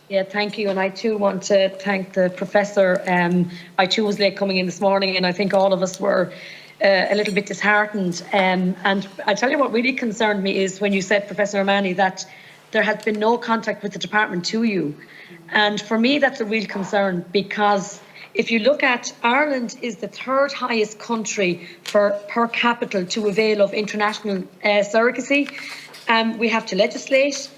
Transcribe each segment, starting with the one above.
Yeah, thank you. And I too want to thank the Professor. I too was late coming in this morning, and I think all of us were a little bit disheartened. And I tell you what really concerned me is when you said, Professor O'Mahony, that there has been no contact with the department to you. And for me, that's a real concern, because if you look at Ireland is the third highest country per capita to avail of international surrogacy. We have to legislate.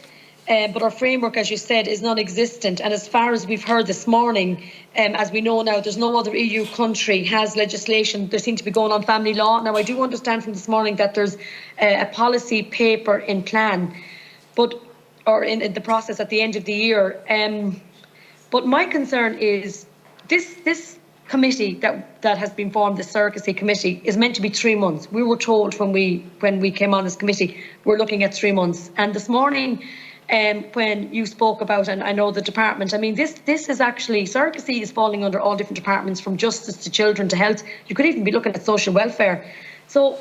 But our framework, as you said, is non-existent. And as far as we've heard this morning, as we know now, there's no other EU country has legislation. They seem to be going on family law. Now, I do understand from this morning that there's a policy paper in plan, or in the process at the end of the year. But my concern is this committee that has been formed, the Surrogacy Committee, is meant to be 3 months. We were told when we came on this committee, we're looking at 3 months. And this morning, when you spoke about, and I know the department, I mean, this is actually, surrogacy is falling under all different departments, from justice to children to health. You could even be looking at social welfare. So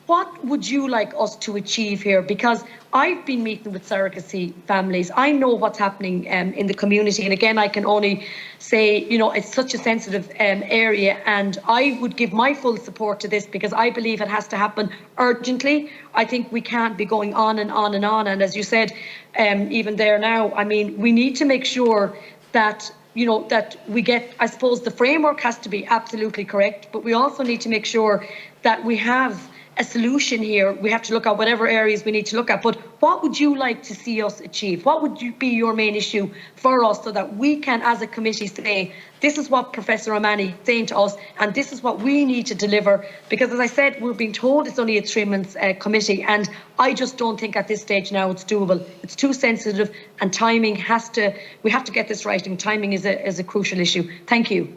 what would you like us to achieve here? Because I've been meeting with surrogacy families. I know what's happening in the community. And again, I can only say, you know, it's such a sensitive area, and I would give my full support to this, because I believe it has to happen urgently. I think we can't be going on and on and on. And as you said, even there now, I mean, we need to make sure that, you know, that we get, I suppose the framework has to be absolutely correct, but we also need to make sure that we have a solution here. We have to look at whatever areas we need to look at. But what would you like to see us achieve? What would be your main issue for us, so that we can, as a committee, say, this is what Professor O'Mahony is saying to us, and this is what we need to deliver? Because, as I said, we're being told it's only a 3-month committee, and I just don't think at this stage now it's doable. It's too sensitive, and timing we have to get this right, and timing is a crucial issue. Thank you.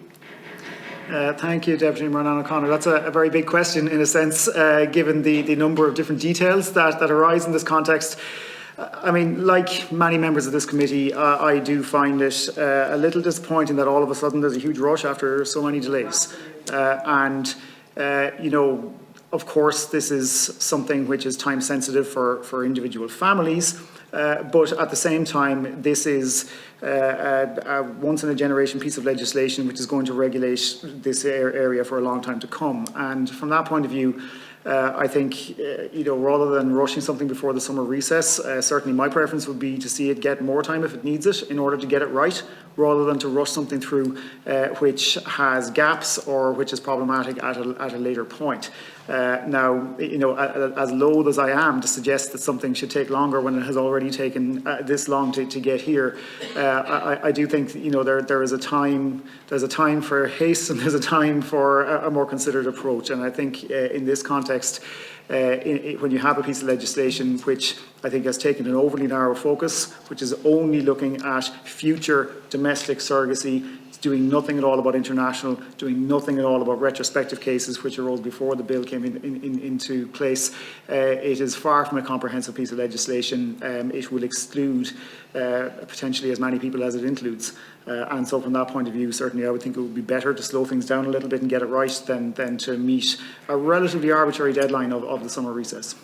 Thank you, Deputy Murnane-O'Connor. That's a very big question, in a sense, given the number of different details that arise in this context. I mean, like many members of this committee, I do find it a little disappointing that all of a sudden there's a huge rush after so many delays. You know, of course, this is something which is time sensitive for individual families. But at the same time, this is a once-in-a-generation piece of legislation which is going to regulate this area for a long time to come. And from that point of view, I think, you know, rather than rushing something before the summer recess, certainly my preference would be to see it get more time if it needs it in order to get it right, rather than to rush something through which has gaps or which is problematic at a later point. Now, you know, as loath as I am to suggest that something should take longer when it has already taken this long to get here, I do think, you know, there's a time for haste, and there's a time for a more considered approach. And I think in this context, when you have a piece of legislation which I think has taken an overly narrow focus, which is only looking at future domestic surrogacy, doing nothing at all about international, doing nothing at all about retrospective cases which arose before the bill came into place. It is far from a comprehensive piece of legislation. It will exclude potentially as many people as it includes. And so from that point of view, certainly I would think it would be better to slow things down a little bit and get it right than to meet a relatively arbitrary deadline of the summer recess.